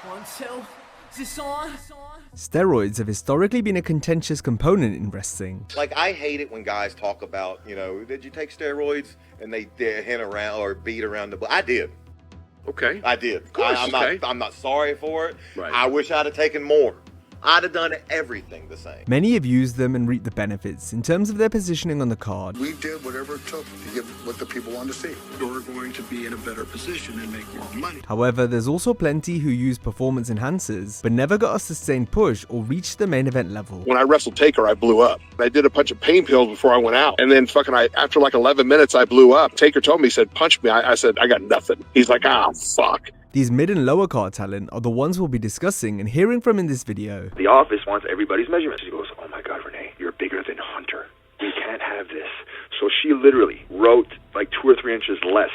1, 2, is this on? Steroids have historically been a contentious component in wrestling. Like, I hate it when guys talk about, you know, did you take steroids? And they hint around or beat around the bush. I did. Okay. I did. Of course, I'm not sorry for it. Right. I wish I'd have taken more. I'd have done everything the same. Many have used them and reaped the benefits in terms of their positioning on the card. We did whatever it took to get what the people wanted to see. You're going to be in a better position and make more money. However, there's also plenty who use performance enhancers, but never got a sustained push or reached the main event level. When I wrestled Taker, I blew up. I did a bunch of pain pills before I went out. And then after like 11 minutes, I blew up. Taker told me, he said, punch me. I said, I got nothing. He's like, ah, fuck. These mid and lower card talent are the ones we'll be discussing and hearing from in this video. The office wants everybody's measurements. She goes, oh my God, Renee, you're bigger than Hunter. We can't have this. So she literally wrote like 2 or 3 inches less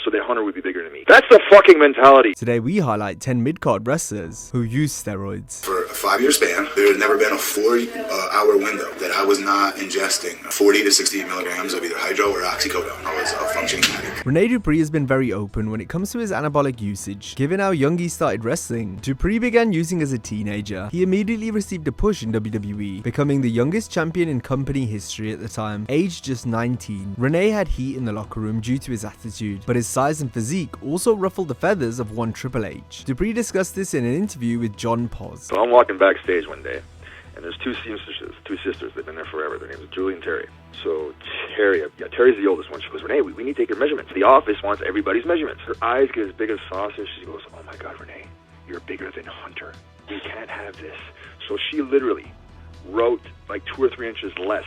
so that Hunter would be bigger than me. That's the fucking mentality. Today we highlight 10 mid-card wrestlers who use steroids. For a 5-year span, there had never been a 4-hour window that I was not ingesting 40 to 60 milligrams of either hydro or oxycodone. I was a functioning addict. RENE DUPREE has been very open when it comes to his anabolic usage. Given how young he started wrestling, DUPREE began using as a teenager. He immediately received a push in WWE, becoming the youngest champion in company history at the time, aged just 19. RENE had heat in the locker room due to his attitude, but his size and physique also ruffled the feathers of one Triple H. DUPREE discussed this in an interview with John Paz. So I'm walking backstage one day, and there's two sisters. They've been there forever. Their names are Julie and Terry. So Terry's the oldest one. She goes, Renee, we need to take your measurements. The office wants everybody's measurements. Her eyes get as big as saucers. She goes, oh my God, Renee, you're bigger than Hunter. We can't have this. So she literally wrote like 2 or 3 inches less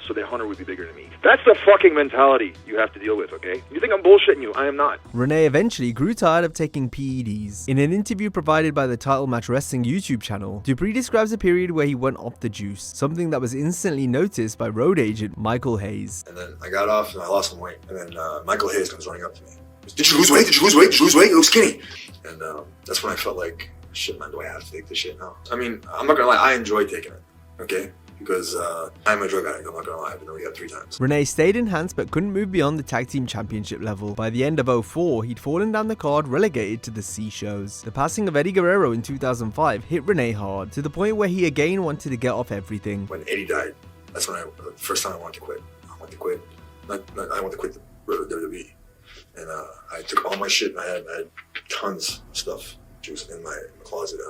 so that Hunter would be bigger than me. That's the fucking mentality you have to deal with, okay? You think I'm bullshitting you? I am not. RENE eventually grew tired of taking PEDs. In an interview provided by the Title Match Wrestling YouTube channel, DUPREE describes a period where he went off the juice, something that was instantly noticed by road agent Michael Hayes. And then I got off and I lost some weight. And then Michael Hayes comes running up to me. Did you lose weight? Did you lose weight? Did you lose weight? You look skinny. And that's when I felt like, shit, man, do I have to take this shit now? I mean, I'm not gonna lie, I enjoy taking it, okay? Because I'm a drug addict, I'm not gonna lie, I've been rehab 3 times. RENE stayed enhanced but couldn't move beyond the tag team championship level. By the end of 2004, he'd fallen down the card, relegated to the C shows. The passing of Eddie Guerrero in 2005 hit RENE hard, to the point where he again wanted to get off everything. When Eddie died, that's when the first time I wanted to quit. I wanted to quit the WWE. And I took all my shit, and I had tons of stuff just in my closet,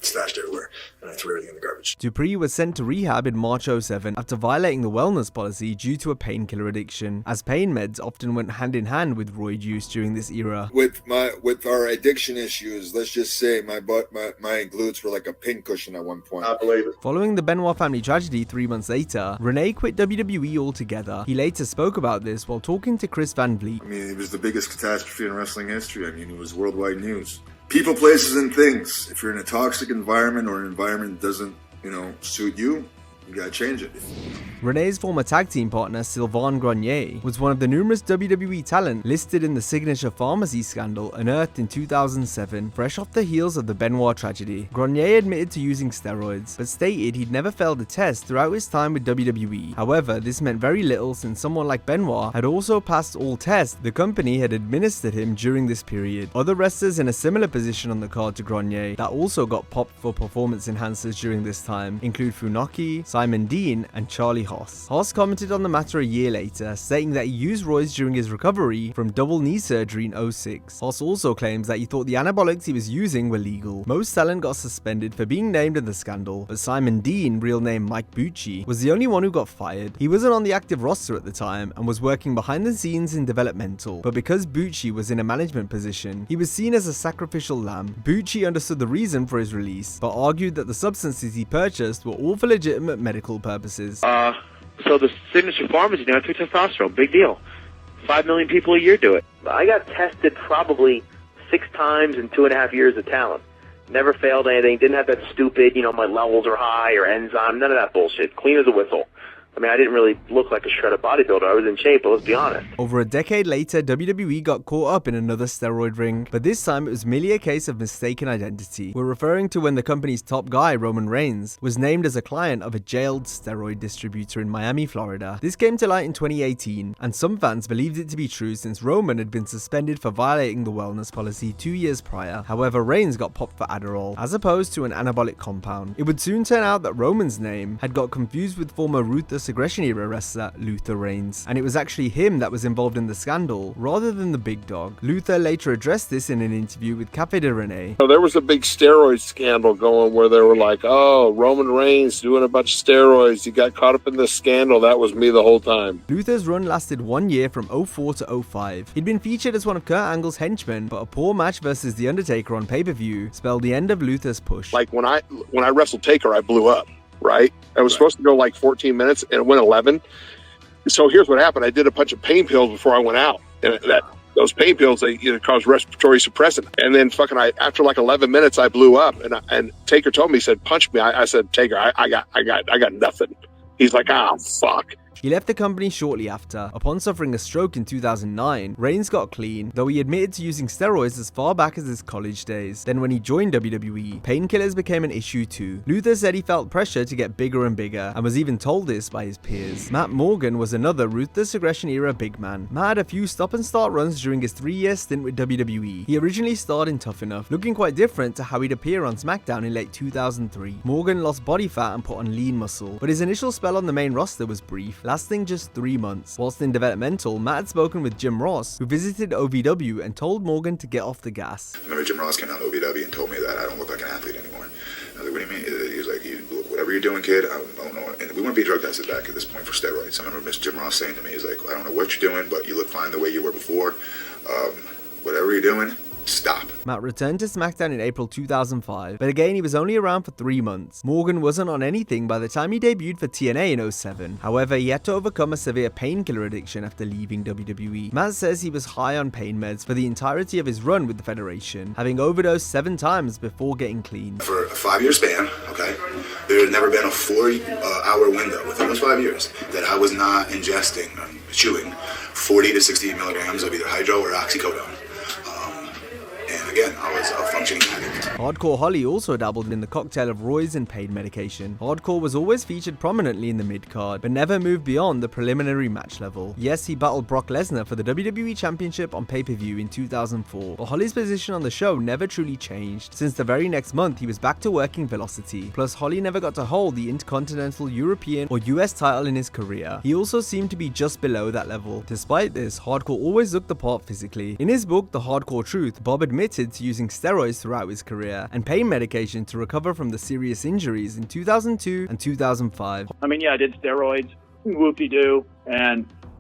stashed everywhere, and I threw everything in the garbage. DUPREE was sent to rehab in March 2007 after violating the wellness policy due to a painkiller addiction, as pain meds often went hand in hand with roid use during this era. With our addiction issues, let's just say my glutes were like a pincushion at one point. I believe it. Following the Benoit family tragedy 3 months later, RENE quit WWE altogether. He later spoke about this while talking to Chris Van Vliet. I mean, it was the biggest catastrophe in wrestling history. I mean, it was worldwide news. People, places, and things. If you're in a toxic environment or an environment that doesn't, suit you, you gotta change it. RENE's former tag team partner, Sylvain Grenier, was one of the numerous WWE talent listed in the Signature Pharmacy scandal unearthed in 2007, fresh off the heels of the Benoit tragedy. Grenier admitted to using steroids, but stated he'd never failed a test throughout his time with WWE. However, this meant very little since someone like Benoit had also passed all tests the company had administered him during this period. Other wrestlers in a similar position on the card to Grenier that also got popped for performance enhancers during this time include Funaki, Simon Dean, and Charlie Haas. Haas commented on the matter a year later, stating that he used roids during his recovery from double knee surgery in 2006. Haas also claims that he thought the anabolics he was using were legal. Most talent got suspended for being named in the scandal, but Simon Dean, real name Mike Bucci, was the only one who got fired. He wasn't on the active roster at the time and was working behind the scenes in developmental, but because Bucci was in a management position, he was seen as a sacrificial lamb. Bucci understood the reason for his release, but argued that the substances he purchased were all for legitimate medical purposes. So the Signature Pharmacy now took testosterone. Big deal. 5 million people a year do it. I got tested probably 6 times in 2.5 years of talent. Never failed anything. Didn't have that stupid, my levels are high or enzyme. None of that bullshit. Clean as a whistle. I mean, I didn't really look like a shredded bodybuilder. I was in shape, but let's be honest. Over a decade later, WWE got caught up in another steroid ring, but this time it was merely a case of mistaken identity. We're referring to when the company's top guy, Roman Reigns, was named as a client of a jailed steroid distributor in Miami, Florida. This came to light in 2018, and some fans believed it to be true since Roman had been suspended for violating the wellness policy 2 years prior. However, Reigns got popped for Adderall, as opposed to an anabolic compound. It would soon turn out that Roman's name had got confused with former Ruthless Aggression era wrestler Luther Reigns, and it was actually him that was involved in the scandal rather than the big dog. Luther later addressed this in an interview with Cafe de RENE. So there was a big steroid scandal going where they were like, oh, Roman Reigns doing a bunch of steroids. He got caught up in this scandal. That was me the whole time. Luther's run lasted 1 year from 04 to 05. He'd been featured as one of Kurt Angle's henchmen, but a poor match versus The Undertaker on pay-per-view spelled the end of Luther's push. Like when I wrestled Taker, I blew up, right? I was supposed to go like 14 minutes and it went 11. So here's what happened. I did a bunch of pain pills before I went out. And those pain pills, they cause respiratory suppressant. And then after like 11 minutes, I blew up. And Taker told me, he said, punch me. I said, Taker, I got nothing. He's like, ah, fuck. He left the company shortly after. Upon suffering a stroke in 2009, Reigns got clean, though he admitted to using steroids as far back as his college days. Then when he joined WWE, painkillers became an issue too. Luther said he felt pressure to get bigger and bigger, and was even told this by his peers. Matt Morgan was another Ruthless Aggression era big man. Matt had a few stop-and-start runs during his 3-year stint with WWE. He originally starred in Tough Enough, looking quite different to how he'd appear on SmackDown in late 2003. Morgan lost body fat and put on lean muscle, but his initial spell on the main roster was brief, lasting just 3 months. Whilst in developmental, Matt had spoken with Jim Ross, who visited OVW and told Morgan to get off the gas. I remember Jim Ross came down to OVW and told me that I don't look like an athlete anymore. I was like, what do you mean? He was like, whatever you're doing, kid, I don't know. And we weren't being drug tested back at this point for steroids. I remember Mr. Jim Ross saying to me, he's like, I don't know what you're doing, but you look fine the way you were before. Whatever you're doing, stop. Matt returned to SmackDown in April 2005, but again he was only around for 3 months. Morgan wasn't on anything by the time he debuted for TNA in 07. However, he had to overcome a severe painkiller addiction after leaving WWE. Matt says he was high on pain meds for the entirety of his run with the Federation, having overdosed 7 times before getting clean. For a 5-year span, okay, there had never been a 4-hour window within those 5 years that I was not ingesting, chewing 40 to 60 milligrams of either hydro or oxycodone. And again, I was a functioning addict. Hardcore Holly also dabbled in the cocktail of roids and pain medication. Hardcore was always featured prominently in the mid-card, but never moved beyond the preliminary match level. Yes, he battled Brock Lesnar for the WWE Championship on pay-per-view in 2004, but Holly's position on the show never truly changed, since the very next month he was back to working Velocity. Plus, Holly never got to hold the Intercontinental, European, or US title in his career. He also seemed to be just below that level. Despite this, Hardcore always looked the part physically. In his book, The Hardcore Truth, Bob admitted to using steroids throughout his career and pain medication to recover from the serious injuries in 2002 and 2005. I mean, yeah, I did steroids, whoop-de-doo,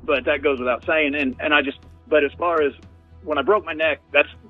but that goes without saying. But as far as when I broke my neck,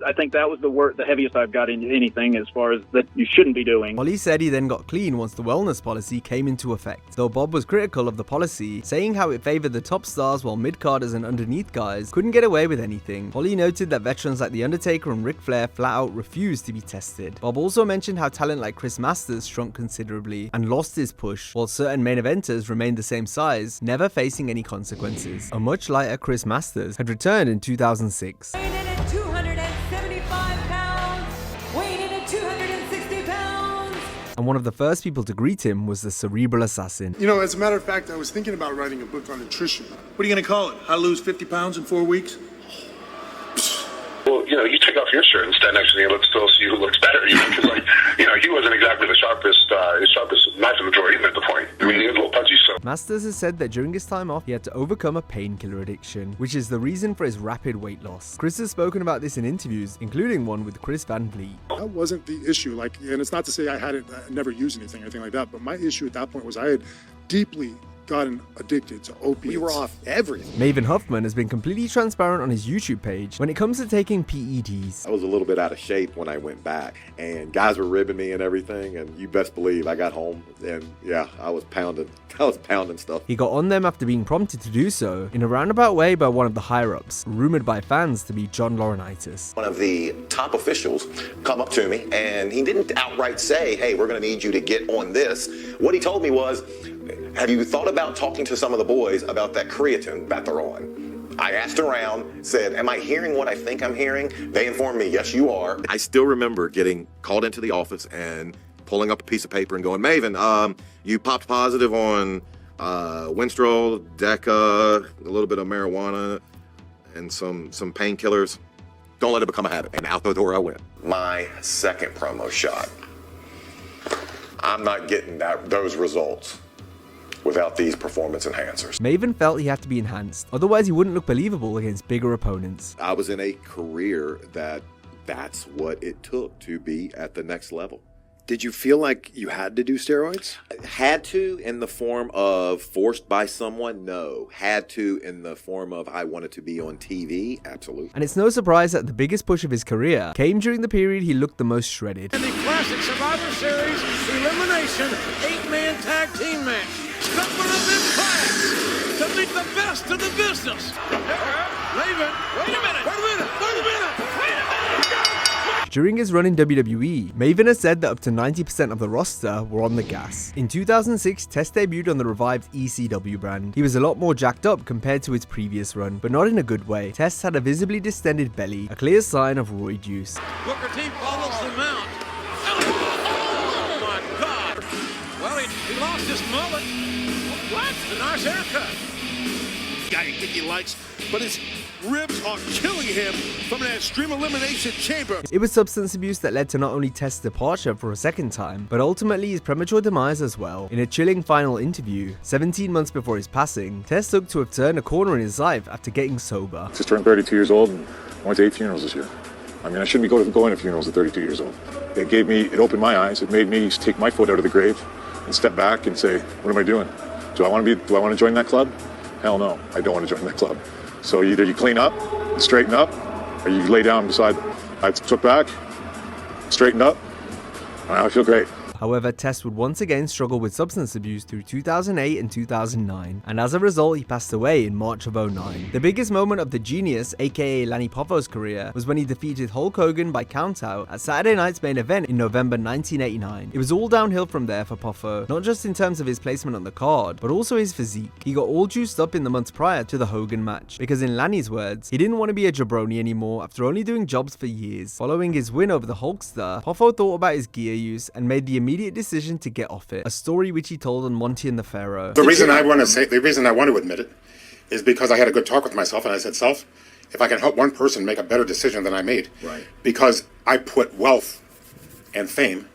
I think that was the heaviest I've got into anything as far as that you shouldn't be doing. Holly said he then got clean once the wellness policy came into effect, though Bob was critical of the policy, saying how it favored the top stars while mid-carders and underneath guys couldn't get away with anything. Holly noted that veterans like The Undertaker and Ric Flair flat out refused to be tested. Bob also mentioned how talent like Chris Masters shrunk considerably and lost his push, while certain main eventers remained the same size, never facing any consequences. A much lighter Chris Masters had returned in 2006. Weighing in at 275 pounds, weighing in at 260 pounds. And one of the first people to greet him was the Cerebral Assassin. You know, as a matter of fact, I was thinking about writing a book on nutrition. What are you going to call it? How to lose 50 pounds in 4 weeks? Well, you take off your shirt and stand next to me and still see who looks better. Because, he wasn't exactly the sharpest knife in the drawer even at the point. I mean, he was a little punchy, so. Masters has said that during his time off, he had to overcome a painkiller addiction, which is the reason for his rapid weight loss. Chris has spoken about this in interviews, including one with Chris Van Vliet. That wasn't the issue. And it's not to say I never used anything or anything like that, but my issue at that point was I had deeply gotten addicted to opiates. We were off everything. Maven Huffman has been completely transparent on his YouTube page when it comes to taking PEDs. I was a little bit out of shape when I went back, and guys were ribbing me and everything, and you best believe I got home, and yeah, I was pounding stuff. He got on them after being prompted to do so in a roundabout way by one of the higher-ups, rumored by fans to be John Laurinaitis. One of the top officials come up to me, and he didn't outright say, hey, we're going to need you to get on this. What he told me was, have you thought about talking to some of the boys about that creatine that they're on? I asked around, said, am I hearing what I think I'm hearing? They informed me, yes, you are. I still remember getting called into the office and pulling up a piece of paper and going, Maven, you popped positive on Winstrol, Deca, a little bit of marijuana, and some painkillers. Don't let it become a habit. And out the door I went. My second promo shot. I'm not getting those results without these performance enhancers. Maven felt he had to be enhanced, otherwise he wouldn't look believable against bigger opponents. I was in a career that's what it took to be at the next level. Did you feel like you had to do steroids? Had to in the form of forced by someone? No. Had to in the form of I wanted to be on TV? Absolutely. And it's no surprise that the biggest push of his career came during the period he looked the most shredded. In the Classic Survivor Series Elimination 8-man tag team match. Stepping up in class to meet the best of the business. Maven, wait a minute. During his run in WWE, Maven has said that up to 90% of the roster were on the gas. In 2006, Test debuted on the revived ECW brand. He was a lot more jacked up compared to his previous run, but not in a good way. Test had a visibly distended belly, a clear sign of roid use. Booker T follows the mount. Oh my God! Well, he lost his mullet. What? A nice haircut. Guy you think he likes, but his ribs are killing him from that extreme elimination chamber. It was substance abuse that led to not only Test's departure for a second time, but ultimately his premature demise as well. In a chilling final interview, 17 months before his passing, Test looked to have turned a corner in his life after getting sober. Just turned 32 years old and went to 8 funerals this year. I mean, I shouldn't be going to funerals at 32 years old. It opened my eyes. It made me take my foot out of the grave and step back and say, what am I doing? Do I want to join that club? Hell no, I don't want to join that club. So either you clean up, straighten up, or you lay down beside. I took back, straightened up, and I feel great. However, Test would once again struggle with substance abuse through 2008 and 2009, and as a result, he passed away in March of 2009. The biggest moment of the genius, aka Lanny Pofffo's career, was when he defeated Hulk Hogan by countout at Saturday Night's Main Event in November 1989. It was all downhill from there for Poffo, not just in terms of his placement on the card, but also his physique. He got all juiced up in the months prior to the Hogan match, because in Lanny's words, he didn't want to be a jabroni anymore after only doing jobs for years. Following his win over the Hulkster, Poffo thought about his gear use and made the immediate decision to get off it, a story which he told on Monty and the Pharaoh. The reason I want to admit it is because I had a good talk with myself and I said, self, if I can help one person make a better decision than I made, right? Because I put wealth and fame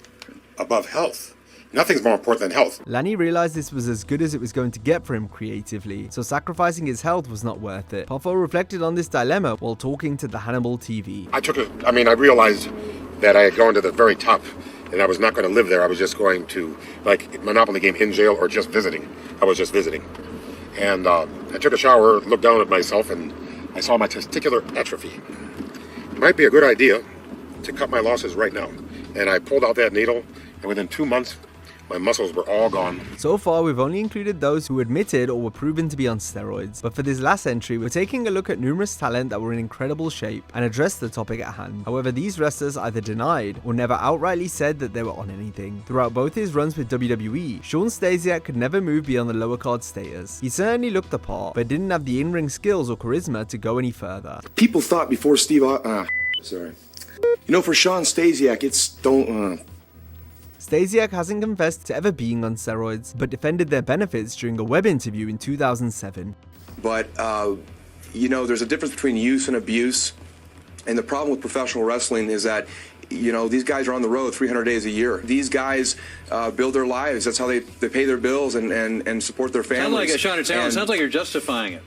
above health. Nothing's more important than health. Lanny realized this was as good as it was going to get for him creatively, so sacrificing his health was not worth it. Poffo reflected on this dilemma while talking to the Hannibal TV. I realized that I had gone to the very top and I was not going to live there. I was just going to, like Monopoly game, in jail or just visiting. I was just visiting. And I took a shower, looked down at myself, and I saw my testicular atrophy. It might be a good idea to cut my losses right now. And I pulled out that needle, and within 2 months, my muscles were all gone. So far, we've only included those who admitted or were proven to be on steroids. But for this last entry, we're taking a look at numerous talent that were in incredible shape and addressed the topic at hand. However, these wrestlers either denied or never outrightly said that they were on anything. Throughout both his runs with WWE, Shawn Stasiak could never move beyond the lower card status. He certainly looked the part, but didn't have the in-ring skills or charisma to go any further. People thought before for Shawn Stasiak, it's Stasiak hasn't confessed to ever being on steroids, but defended their benefits during a web interview in 2007. But, there's a difference between use and abuse. And the problem with professional wrestling is that, these guys are on the road 300 days a year. These guys build their lives. That's how they pay their bills and support their families. Sounds like a shot at talent. Sounds like you're justifying it.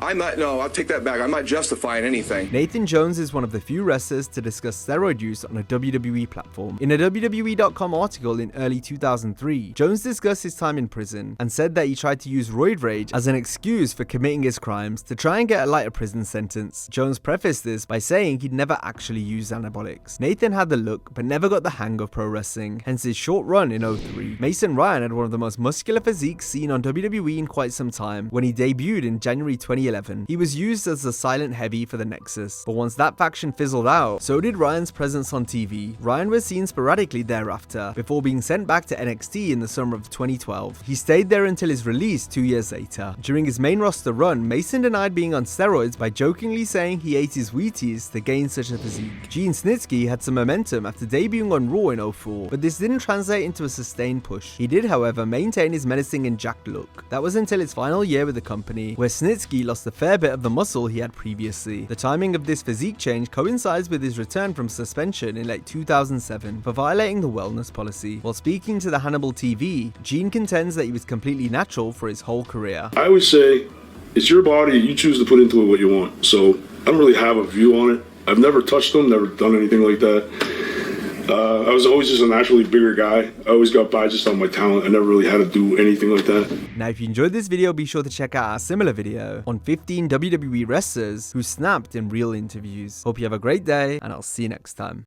I'll take that back. I'm not justifying anything. Nathan Jones is one of the few wrestlers to discuss steroid use on a WWE platform. In a WWE.com article in early 2003, Jones discussed his time in prison and said that he tried to use roid rage as an excuse for committing his crimes to try and get a lighter prison sentence. Jones prefaced this by saying he'd never actually used anabolics. Nathan had the look, but never got the hang of pro wrestling, hence his short run in 2003. Mason Ryan had one of the most muscular physiques seen on WWE in quite some time when he debuted in January 2011 2011. He was used as the silent heavy for the Nexus, but once that faction fizzled out, so did Ryan's presence on TV. Ryan was seen sporadically thereafter, before being sent back to NXT in the summer of 2012. He stayed there until his release 2 years later. During his main roster run, Mason denied being on steroids by jokingly saying he ate his Wheaties to gain such a physique. Gene Snitsky had some momentum after debuting on Raw in 2004, but this didn't translate into a sustained push. He did, however, maintain his menacing and jacked look. That was until his final year with the company, where Snitsky lost a fair bit of the muscle he had previously. The timing of this physique change coincides with his return from suspension in late 2007 for violating the wellness policy. While speaking to the Hannibal TV, Gene contends that he was completely natural for his whole career. I always say, it's your body, you choose to put into it what you want. So I don't really have a view on it. I've never touched them, never done anything like that. I was always just a naturally bigger guy. I always got by just on my talent. I never really had to do anything like that. Now, if you enjoyed this video, be sure to check out our similar video on 15 WWE wrestlers who snapped in real interviews. Hope you have a great day, and I'll see you next time.